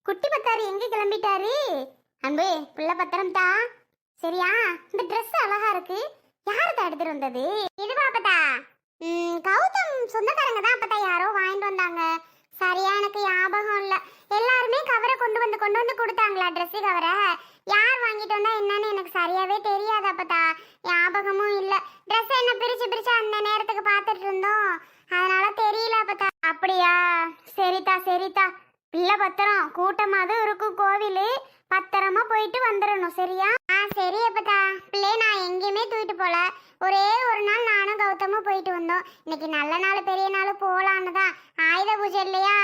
குட்டி பத்தாரு எங்க கிளம்பிட்டாரு? அன்பு பிள்ளை பத்திரம் தா. சரியா? இந்த Dress அழகா இருக்கு. யாரு தான் எடுத்துட்டு வந்தது? இதுவா அப்பதா? கௌதம் சொந்தக்காரங்க தான் அப்பதா, யாரோ வாங்கிட்டு வந்தாங்க. சரியா எனக்கு ஞாபகம் இல்ல. எல்லாருமே கவரை கொண்டு வந்து கொடுத்தாங்களா, Dress கவரை. யார் வாங்கிட்டு வந்தா என்னன்னு எனக்கு சரியாவே தெரியாது அப்பதா. ஞாபகமும் இல்ல. Dress என்ன பிரிச்சு அந்த நேரத்துக்கு பார்த்துட்டு இருந்தோம். அதனால தெரியல அப்பதா. அப்படியா? சரிதா. பிள்ளை பத்திரம் கூட்டமாதான் இருக்கும் கோவிலு. பத்திரமா போயிட்டு வந்துடணும். சரியா? சரி அப்பதா. பிள்ளை நான் எங்கேயுமே தூக்கிட்டு போல. ஒரே ஒரு நாள் நானும் கௌதமும் போயிட்டு வந்தோம். இன்னைக்கு நல்ல நாள் பெரிய நாள் போலான்னு தான். ஆயுத பூஜை இல்லையா?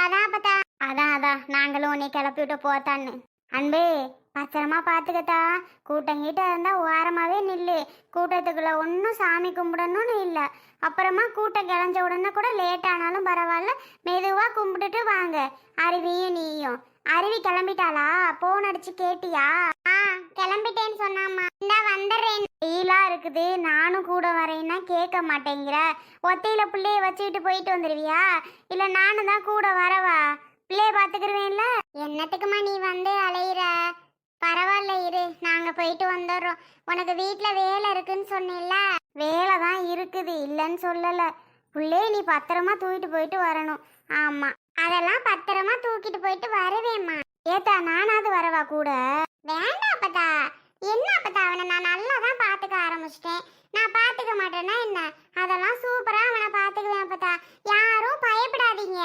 அதான் அப்பதா. அதான் நாங்களும் உன்னை கிளப்பி விட்டு போத்தான்னு. அன்பு பத்திரமா பார்த்துக்கத்தா. கூட்டம் கிட்ட இருந்தா ஓரமாவே நில்லு. கூட்டத்துக்குள்ள ஒன்றும் சாமி கும்பிடணும்னு இல்லை. அப்புறமா கூட்டம் கிளஞ்ச உடனே கூட லேட் ஆனாலும் பரவாயில்ல, மெதுவா கும்பிட்டுட்டு வாங்க. அருவியும் நீயும். அருவி கிளம்பிட்டாளா? போன் அடிச்சு கேட்டியா? கிளம்பிட்டேன்னு சொன்னாமா. இந்த வந்துடுறேன். வெயிலா இருக்குது, நானும் கூட வரேன்னா கேட்க மாட்டேங்கிற. ஒத்தையில பிள்ளைய வச்சுக்கிட்டு போயிட்டு வந்துடுவியா? இல்ல நானும் தான் கூட வரவா? பிள்ளைய பாத்துக்கிருவேன்ல. என்னத்துக்குமா நீ வந்து அலையிற? பரவாயில்ல இரு, நாங்க போயிட்டு வந்துடுறோம். உனக்கு வீட்டுல வேலை இருக்குன்னு சொன்னில்ல. வேலை தான் இருக்குது, இல்லைன்னு சொல்லல. பிள்ளைய நீ பத்திரமா தூக்கிட்டு போயிட்டு வரணும். ஆமா, அதெல்லாம் பத்திரமா தூக்கிட்டு போயிட்டு வருவேம்மா. ஏத்தா நானாவது வரவா கூட? வேண்டாம் அப்பதா. என்ன அப்பதா, அவனை நான் நல்லா தான் பாத்துக்க ஆரம்பிச்சிட்டேன். நான் பாத்துக்க மாட்டேன்னா என்ன? அதெல்லாம் சூப்பரா அவனை பாத்துக்குவேன் அப்பதா. யாரும் பயப்படாதீங்க.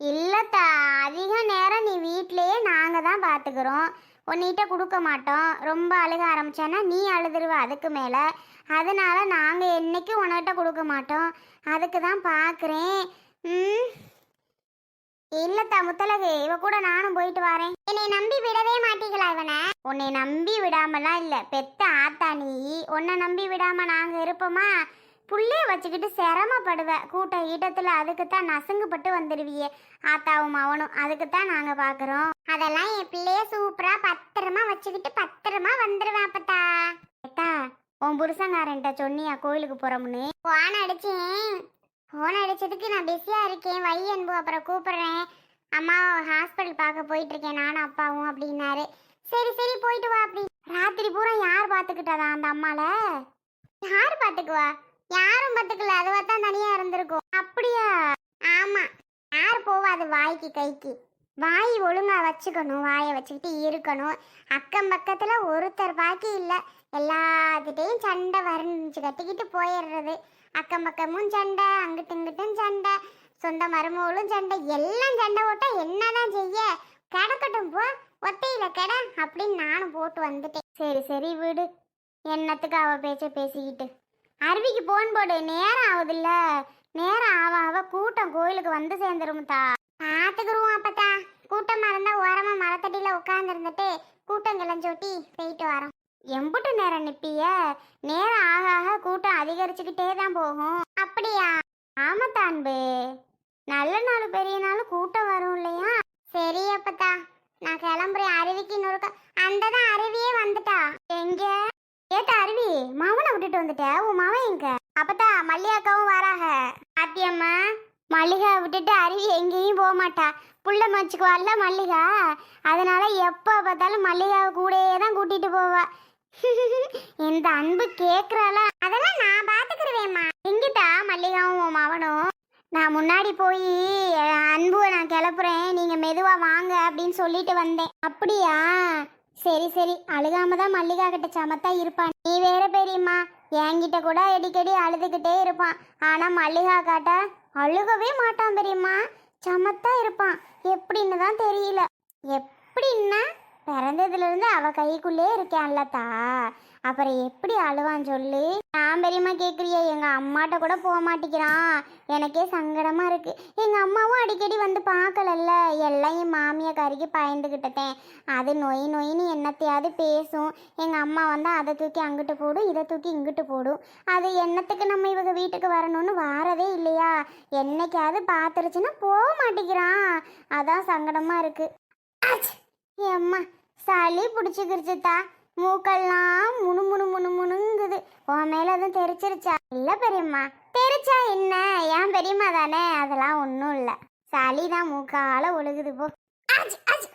இல்லத்தா, அதிக நேரம் நீ வீட்லயே நாங்க தான் பாத்துக்கிறோம். உன்னிட்ட கொடுக்க மாட்டோம். ரொம்ப அழுக ஆரம்பிச்சானா நீ அழுதுருவ அதுக்கு மேல. அதனால நாங்க என்னைக்கு உன்கிட்ட கொடுக்க மாட்டோம். அதுக்கு தான் பாக்குறேன். இல்லத்தா முத்தலகு, இவ கூட நானும் போயிட்டு வரேன். என்னை நம்பி விடவே மாட்டீங்களா இவனை? உன்னை நம்பி விடாமலாம் இல்ல, பெத்த ஆத்தா நீ. உன்னை நம்பி விடாம நாங்க இருப்போமா? புள்ளைய வச்சுக்கிட்டு சிரமப்படுவ கூட்ட ஈட்டத்துல. அதுக்குத்தான் நசுங்குப்பட்டு வந்துடுவியே ஆத்தாவும் அவனும். அதுக்குத்தான் நாங்க பாக்குறோம். அதெல்லாம் என் பிள்ளைய சூப்பரா பத்திரமா வச்சுக்கிட்டு பத்திரமா வந்துருவேன் அப்பத்தா. ஏத்தா, உன் புருஷங்காரன்ட்ட சொன்னியா கோயிலுக்கு போறோம்னு? போன் அடிச்சதுக்கு நான் பிஸியா இருக்கேன், வை அன்பு அப்புறம் கூப்பிடுறேன். அம்மா ஹாஸ்பிட்டல் பார்க்க போயிட்டு இருக்கேன் நானும் அப்பாவும் அப்படின்னாரு. சரி போயிட்டு வா. அப்படி ராத்திரி பூரா யார் பாத்துக்கிட்டதா அந்த அம்மால? யார் பாத்துக்குவா? யாரும் பாத்துக்கல, அதுவா தான் தனியா இருந்திருக்கும். அப்படியா? ஆமா, யார் போவா அது வாய்க்கு கைக்கு. வாய் ஒழுங்கா வச்சுக்கணும், வாயை வச்சுக்கிட்டு இருக்கணும். அக்கம் பக்கத்துல ஒருத்தர் பாக்கி இல்லை, எல்லாத்துட்டையும் சண்டை வரைஞ்சு கட்டிக்கிட்டு போயிடுறது. அக்கம் பக்கமும் சண்டை, அங்கிட்டு இங்கிட்டும் சண்டை, சொந்த மருமகளும் சண்டை, எல்லாம் சண்டை போட்டா என்னதான் செய்ய? கிடக்கட்டும் போ, ஒத்தையில கிட அப்படின்னு நானும் போட்டு வந்துட்டேன். சரி விடு, என்னத்துக்கு அவ பேச்ச பேசிக்கிட்டு. அருவிக்கு போன் போடு, நேரம் ஆகுதுல்ல. நேரம் ஆவ கூட்டம் கோயிலுக்கு வந்து சேர்ந்துருமுத்தா. பாத்துக்குருவோம் அப்பத்தா. கூட்டமா இருந்தா ஓரமா மரத்தடியில உட்கார்ந்து இருந்துட்டு கூட்டம் கிளஞ்சோட்டி போயிட்டு வரோம். எம்புட்டு நேரம் நிப்பிய? நேரம் ஆக ஆக கூட்டம் அதிகரிச்சுக்கிட்டே தான் போகும். அப்படியா? ஆமாத்தா அன்பு, நல்ல நாள் பெரிய நாள் கூட்டம் வரும் இல்லையா? சரி அப்பத்தா, நான் கிளம்புறேன். அருவிக்கு இன்னொரு அந்ததான் அருவியே வந்துட்டா. எங்க? ஏத்த அருவி, மாமனை விட்டுட்டு வந்துட்ட. உன் மாமன் எங்க? அப்பத்தா மல்லிகாவும் வராக. பாத்தியம்மா, மல்லிகா விட்டுட்டு அருவி எங்கேயும் போக மாட்டா. புள்ள மச்சுக்குவாள்ல மல்லிகா, அதனால எப்போ பார்த்தாலும் மல்லிகாவை கூடயே தான் கூட்டிட்டு போவா. இந்த அன்பு கேக்குறாளா? அதெல்லாம் நான் பாத்துக்கிறேம்மா. எங்கிட்டா மல்லிகாவும் உன் மாவனும்? நான் முன்னாடி போய் அன்புவை நான் கிளப்புறேன், நீங்க மெதுவா வாங்க அப்படின்னு சொல்லிட்டு வந்தேன். அப்படியா? சரி அழுகாம தான் மல்லிகா கிட்ட சமத்தா இருப்பான். நீ வேற பெரியம்மா, என்கிட்ட கூட அடிக்கடி அழுதுகிட்டே இருப்பான். ஆனா மல்லிகா காட்ட அழுகவே மாட்டான் பெரியம்மா, சமத்தா இருப்பான். எப்படின்னு தான் தெரியல. எப்படின்னா பிறந்ததுல இருந்து அவ கைக்குள்ளே இருக்கான்லத்தா, அப்புறம் எப்படி அழுவான் சொல்லு? நான் பெரியம்மா கேட்குறிய, எங்க அம்மாட்ட கூட போக மாட்டேங்கிறான். எனக்கே சங்கடமா இருக்கு. எங்க அம்மாவும் அடிக்கடி வந்து பார்க்கலல்ல, எல்லாம் என் மாமியாக்காரிக்கு பயந்துகிட்டேன். அது நொயின்னு என்னத்தையாவது பேசும். எங்க அம்மா வந்து அதை தூக்கி அங்கிட்டு போடும், இதை தூக்கி இங்கிட்டு போடும். அது என்னத்துக்கு நம்ம இவங்க வீட்டுக்கு வரணும்னு வாரதே இல்லையா? என்னைக்காவது பார்த்துருச்சுன்னா போக மாட்டேங்கிறான். அதான் சங்கடமா இருக்கு. அம்மா சளி பிடிச்சிக்கிருச்சுத்தா, மூக்கெல்லாம் முணுங்குது. உன் மேல எதுவும் தெரிச்சிருச்சா? இல்ல பெரியம்மா. தெரிச்சா என்ன, ஏன் பெரியம்மா தானே, அதெல்லாம் ஒன்றும் இல்லை. சளிதான் மூக்கால ஒழுகுது போ. ஆச்சு, ஆச்சு.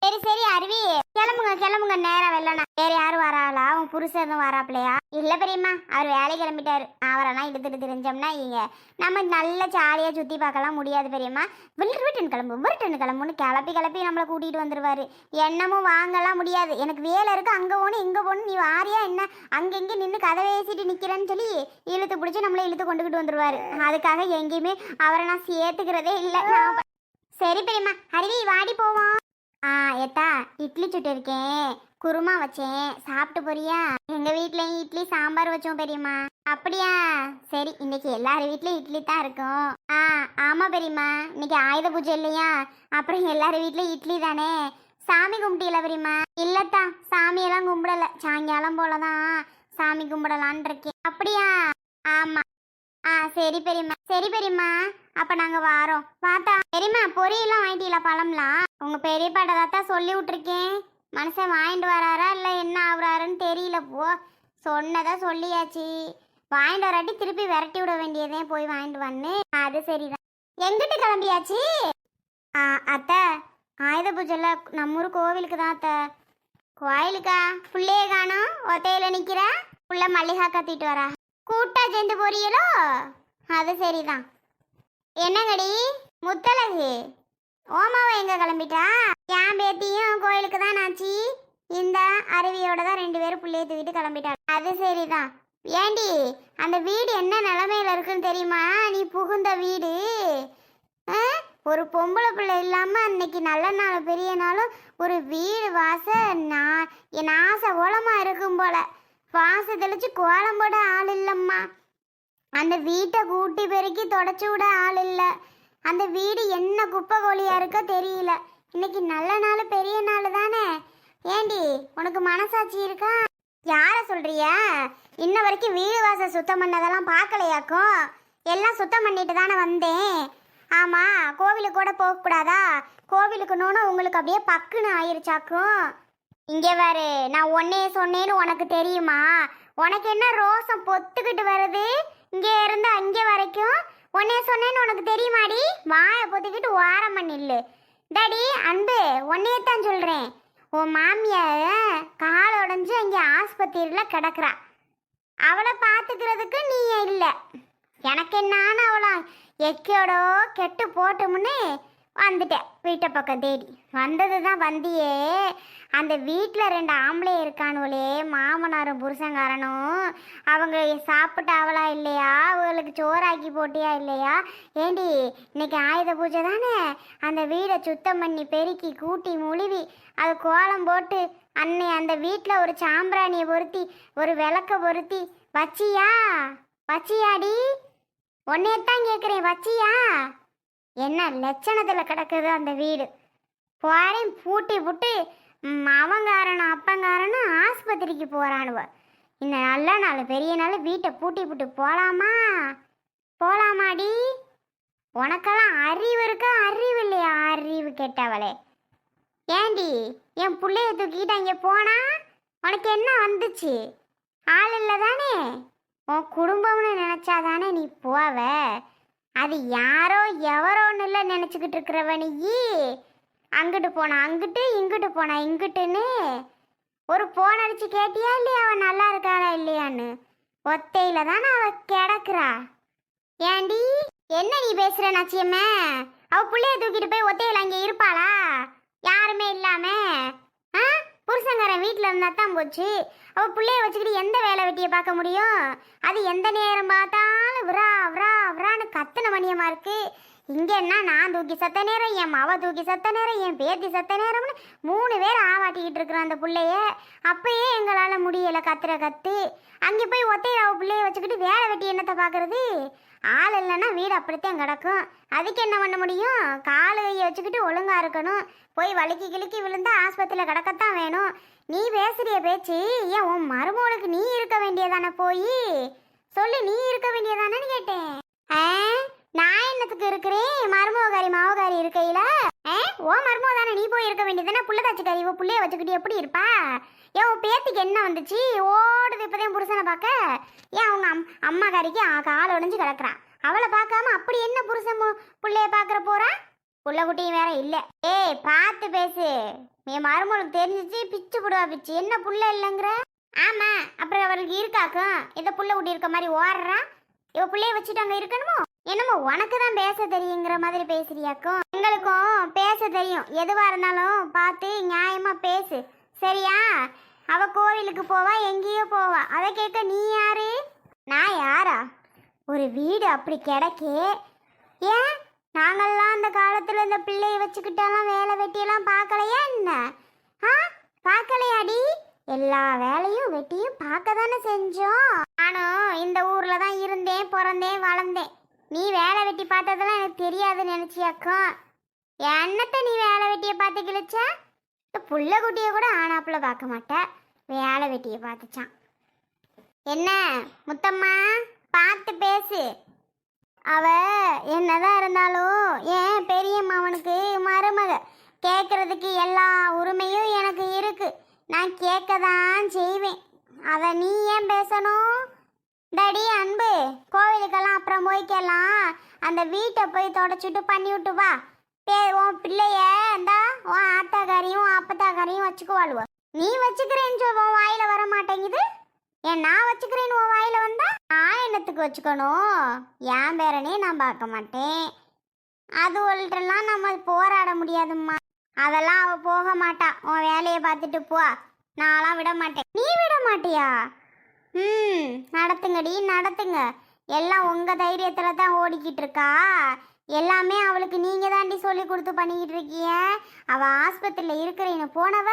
சரி சரி அருவி, கிளம்புங்க கிளம்புங்க, நேரம் வெள்ளனா. வேற யாரும் வராளா? உன் புருஷன் எதுவும் வராப்லையா? இல்ல பெரியம்மா, அவர் வேலை கிளம்பிட்டாரு. அவரெல்லாம் இழுத்துட்டு தெரிஞ்சோம்னா நம்ம நல்ல ஜாலியா சுத்தி பார்க்கலாம் முடியாது பெரியம்மா. விருட்டன் கிளம்பு விருட்டன் கிளம்புன்னு கிளப்பி கிளப்பி நம்மளை கூட்டிட்டு வந்துருவாரு. என்னமும் வாங்கலாம் முடியாது. எனக்கு வேலை இருக்கு, அங்க போகணும் இங்க போகணும், நீ வாரியா என்ன அங்கெங்க நின்று கதை பேசிட்டு நிக்கிறேன்னு சொல்லி இழுத்து பிடிச்சி நம்மளை இழுத்து கொண்டுகிட்டு வந்துருவாரு. அதுக்காக எங்கேயுமே அவரை நான் சேர்த்துக்கிறதே இல்லை. சரி பெரியம்மா, அருவி வாடி போவோம். ஏத்தா, இட்லி சுட்டு இருக்கேன், குருமா வச்சேன், சாப்பிட்டு போறியா? எங்க வீட்லயும் இட்லி சாம்பார் வச்சோம் பெரியம்மா. அப்படியா? சரி, இன்னைக்கு எல்லார் வீட்லயும் இட்லி தான் இருக்கும். ஆமா பெரியம்மா, இன்னைக்கு ஆயுத பூஜை இல்லையா? அப்புறம் எல்லார் வீட்லயும் இட்லி தானே. சாமி கும்பிட்டீங்களா பெரியம்மா? இல்லத்தா, சாமியெல்லாம் கும்பிடல, சாயங்காலம் போலதான் சாமி கும்பிடலான் இருக்கேன். அப்படியா? ஆமா. சரி பெரியம்மா, சரி பெரியம்மா, அப்ப நாங்க வாரோம். பார்த்தா பெரியம்மா, பொரியெல்லாம் வாங்கிட்டீங்களா? பழம்லாம் உங்க பெரியப்பாட்ட தான் சொல்லி விட்டுருக்கேன். மனுஷன் வாங்கிட்டு வராரா இல்ல என்ன ஆகுறாருன்னு தெரியல. போ, சொன்னதா சொல்லியாச்சு. வாங்கிட்டு வராட்டி திருப்பி விரட்டி விட வேண்டியதே, போய் வாங்கிட்டு வந்து. அது சரிதான். எங்கிட்டு கிளம்பியாச்சு? அத்தை, ஆயுத பூஜைல நம்ம ஊர் கோவிலுக்கு தான் அத்தை. கோயிலுக்கா? புள்ளையே காணோம், ஒத்தையில நிக்கிற. புள்ள மல்லிகா கத்திட்டு வரா. கூட்டா சேர்ந்து போறீங்களோ? அது சரிதான். என்னங்கடி முத்தழகு, ஓமாவை எங்க கிளம்பிட்டா? என் பேத்தியும் கோயிலுக்கு தான் ஆச்சு. இந்த அருவியோட தான் 2 பேரும் பிள்ளைய தூக்கிட்டு கிளம்பிட்டா. அது சரிதான். ஏண்டி, அந்த வீடு என்ன நிலைமையில இருக்குன்னு தெரியுமா? நீ புகுந்த வீடு ஒரு பொம்பளை பிள்ளை இல்லாம அன்னைக்கு நல்ல நாள் பெரிய நாளும் ஒரு வீடு வாச நாச கோலமா இருக்கும் போல. வாச தெளிச்சு கோலம் போட ஆள் இல்லம்மா. அந்த வீட்டை கூட்டி பெருக்கி தொடச்சு விட ஆள் இல்லை. அந்த வீடு என்ன குப்பை கோழியா இருக்க தெரியல. இன்னைக்கு நல்ல நாள் பெரிய நாள் தானே. ஏண்டி, உனக்கு மனசாட்சி இருக்கா? யார சொல்றிய? இன்ன வரைக்கும் வீடு வாசல் சுத்தம் பண்ணதெல்லாம் பார்க்கலையாக்கும். எல்லாம் சுத்தம் பண்ணிட்டு தானே வந்தேன். ஆமா, கோவிலுக்கு கூட போகக்கூடாதா? கோவிலுக்கு நோனா உங்களுக்கு அப்படியே பக்குன்னு ஆயிருச்சாக்கும். இங்கே வேறு, நான் ஒன்னே சொன்னேன்னு உனக்கு தெரியுமா? உனக்கு என்ன ரோசம் பொத்துக்கிட்டு வருது? இங்கே இருந்து அங்கே வரைக்கும் உன்னே சொன்னேன்னு உனக்கு தெரியுமாடி? வாயை பொத்திக்கிட்டு ஓரம் பண்ணில்லு. டாடி அன்பு, உன்னையத்தான் சொல்கிறேன். உன் மாமியார் கால் உடஞ்சி அங்கே ஆஸ்பத்திரியில் கிடக்குறா. அவளை பார்த்துக்கிறதுக்கு நீ இல்லை. எனக்கு என்னான்னு அவளை எக்கோடோ கெட்டு போட்டோம்னு வந்துட்டேன். வீட்டை பக்கம் தேடி வந்தது தான் வந்தியே. அந்த வீட்டில் 2 ஆம்பளை இருக்கானுவலே, மாமனாரும் புருஷங்காரனும். அவங்க சாப்பிட்டாவளா இல்லையா? அவங்களுக்கு சோறாக்கி போட்டியா இல்லையா? ஏண்டி, இன்னைக்கு ஆயுத பூஜை தானே. அந்த வீடை சுத்தம் பண்ணி பெருக்கி கூட்டி முழுவி அது கோலம் போட்டு அன்னை அந்த வீட்டில் ஒரு சாம்பிராணியை பொருத்தி ஒரு விளக்க பொருத்தி வச்சியாடி? உன்னையத்தான் கேட்குறேன், வச்சியா? என்ன லட்சணத்தில் கிடக்குது அந்த வீடு. போரையும் பூட்டி புட்டு அவங்காரனும் அப்பங்காரனும் ஆஸ்பத்திரிக்கு போகிறானுவ. இந்த நல்ல நாள் பெரிய நாள் வீட்டை பூட்டி புட்டு போகலாமாடி? உனக்கெல்லாம் அறிவு இருக்கா? அறிவு இல்லையா? அறிவு கேட்டவளே. ஏண்டி, என் பிள்ளைய தூக்கிட்டு அங்கே போனா உனக்கு என்ன வந்துச்சு? ஆள் இல்லை தானே. உன் குடும்பம்னு நினச்சாதானே நீ போவ. அது யாரோ எவரோன்னு இல்லை நினச்சிக்கிட்டு இருக்கிறவ நீ. அங்கிட்டு போனா அங்கிட்டு, இங்கிட்டு போனா இங்கிட்டுன்னு ஒரு போன் அடிச்சு கேட்டியா இல்லையா அவன் நல்லா இருக்காளா இல்லையான்னு? ஒத்தையில தானே அவ கிடக்குறா. ஏண்டி, என்ன நீ பேசுற நச்சியம்மே? அவ பிள்ளைய தூக்கிட்டு போய் ஒத்தையில அங்கே இருப்பாளா? யாருமே இல்லாம புருஷங்காரன் வீட்டில் இருந்தா தான் போச்சு. அவ பிள்ளைய வச்சுக்கிட்டு எந்த வேலை வெட்டியை பார்க்க முடியும்? அது எந்த நேரம் பார்த்தாலும் விரான்னு கத்தனை மணியமா இருக்கு. இங்கன்னா நான் தூக்கி சத்த நேரம், என் மவ தூக்கி சத்த நேரம், என் பேத்தி சத்த நேரம்னு 3 பேர் ஆவாட்டிக்கிட்டு இருக்கிறோம் அந்த பிள்ளைய. அப்பயே எங்களால் முடியலை கத்து. அங்கே போய் ஒத்தையில அவ பிள்ளைய வச்சுக்கிட்டு வேலை வெட்டி என்னத்தை பார்க்கறது? ஆள் இல்லைன்னா வீடு அப்படித்தான் கிடக்கும். அதுக்கு என்ன பண்ண முடியும்? காலு கையை வச்சுக்கிட்டு ஒழுங்கா இருக்கணும். போய் வலிக்கி கிழக்கி விழுந்தா ஆஸ்பத்திரியில் கிடக்கத்தான் வேணும். நீ பேசுறிய பேச்சு ஏன் உன் மருமகளுக்கு நீ இருக்க வேண்டியதானே? போய் சொல்லு, நீ இருக்க வேண்டியதானேன்னு கேட்டேன். நான் என்னத்துக்கு இருக்கிறேன்? மருமகாரி மாவகாரி இருக்கையில ஓ மருமக தானே, நீ போய் இருக்க வேண்டியதானே. புள்ள தச்சுக்காரி இவ புள்ளைய வச்சுக்கிட்டு எப்படி இருப்பா? ஏன் உன் பேத்திக்கு என்ன வந்துச்சு? ஓடுது இப்போதான் புருஷனை பார்க்க. ஏன் அவங்க அம்மாக்காரிக்கு கால் உடஞ்சி கிடக்குறான். அவளை பார்க்காம அப்படி என்ன புருஷன் புள்ளைய பார்க்குற போறா? புள்ள குட்டியும் வேற இல்ல. ஏய் பார்த்து பேசு, என் மருமகளுக்கு தெரிஞ்சிச்சு பிச்சு புடுவா பிச்சு. என்ன புள்ள இல்லைங்கிற? ஆமா, அப்புறம் அவருக்கு இருக்காக்கும் இந்த புள்ள குட்டி இருக்க மாதிரி ஓடுறா. இவ பிள்ளைய வச்சுட்டு அங்க இருக்கணுமோ? என்னமோ உனக்கு தான் பேச தெரியுங்கிற மாதிரி பேசுறியாக்கும். எங்களுக்கும் பேச தெரியும். எதுவா இருந்தாலும் பார்த்து நியாயமா பேசு, சரியா? அவ கோவிலுக்கு போவா, எங்கேயோ போவா, அதை கேட்க நீ யாரு? நான் யாரா? ஒரு வீடு அப்படி கிடைக்கே. ஏன் நாங்கள்லாம் அந்த காலத்துல இந்த பிள்ளைய வச்சுக்கிட்டாலாம் வேலை வெட்டியெல்லாம் பார்க்கலையா என்ன? ஆ, பார்க்கலையாடி? எல்லா வேலையும் வெட்டியும் பார்க்க தானே செஞ்சோம். நானும் இந்த ஊர்ல தான் இருந்தேன், பிறந்தேன், வளர்ந்தேன். நீ வேலை வெட்டி பார்த்ததெல்லாம் எனக்கு தெரியாதுன்னு நினைச்சியாக்கா? என்னத்த நீ வேலை வெட்டியை பார்த்து கிழிச்சா? புள்ள குட்டியை கூட ஆனாப்புல பார்க்க மாட்டேன், வேலை வெட்டியை பார்த்துச்சான். என்ன முத்தம்மா, பார்த்து பேசு. அவ என்னதான் இருந்தாலும் ஏன் பெரியம்மா அவனுக்கு மருமக, கேட்கறதுக்கு எல்லா உரிமையும் எனக்கு இருக்கு. நான் கேட்க தான் செய்வேன். அதை நீ ஏன் பேசணும்? டடி அன்பு, கோவிலுக்கெல்லாம் அப்புறம் போய்க்கலாம். அந்த வீட்டை போய் தொடச்சிட்டு பண்ணி விட்டு வா. உன் பிள்ளைய இந்தா உன் ஆத்தாக்காரியும் அப்பத்தாக்காரியும் வச்சுக்குவாளுவ. நீ வச்சுக்கிறேன்னு உன் வாயில வர மாட்டேங்குது. ஏன் நான் வச்சுக்கிறேன்னு உன் வாயில வந்தா நான் என்னத்துக்கு வச்சுக்கணும்? என் பேரனே நான் பார்க்க மாட்டேன். அது ஒருத்தரெல்லாம் நம்ம போராட முடியாதும்மா. அதெல்லாம் அவ போக மாட்டா. உன் வேலையை பார்த்துட்டு போ. நான்லாம் விட மாட்டேன். நீ விட மாட்டியா? நடத்துங்கடி நடத்துங்க. எல்லாம் உங்க தைரியத்துல தான் ஓடிக்கிட்டு இருக்கா. எல்லாமே அவளுக்கு நீங்க தாண்டி சொல்லி கொடுத்து பண்ணிக்கிட்டு இருக்கீங்க. அவ ஆஸ்பத்திரியில் இருக்கிறேன்னு போனவ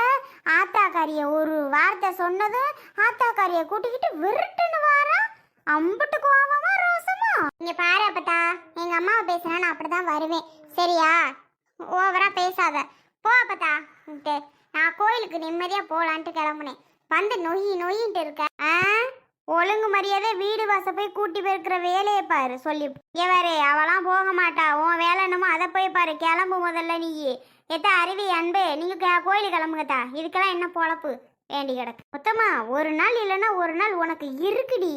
ஆத்தாக்காரிய ஒரு வார்த்தை சொன்னதும் ஆத்தாக்காரிய கூட்டிக்கிட்டு விருட்டுன்னு வாரா. அம்புட்டு கோவமா ரோசமா. இங்க பாரு அப்பத்தா, எங்க அம்மாவை பேசினா நான் அப்படிதான் வருவேன், சரியா? ஓவரா பேசாத. போ அப்பத்தா. நான் கோயிலுக்கு நிம்மதியா போலான்ட்டு கிளம்புனேன். வந்து நொயின்ட்டு இருக்க. ஒழுங்கு மரியாதை வீடு வாச போய் கூட்டி போயிருக்கிற வேலையை பாரு. சொல்லி எவரே அவளாம் போக மாட்டா. உன் வேலை என்னமோ அதை போய் பாரு. கிளம்பு முதல்ல நீ. எத்தா அருவி அன்பு, நீங்க கோயிலுக்கு கிளம்புங்கத்தா. இதுக்கெல்லாம் என்ன பொழப்பு வேண்டி கிடக்கு. மொத்தமா ஒரு நாள் இல்லைன்னா ஒரு நாள் உனக்கு இருக்குடி.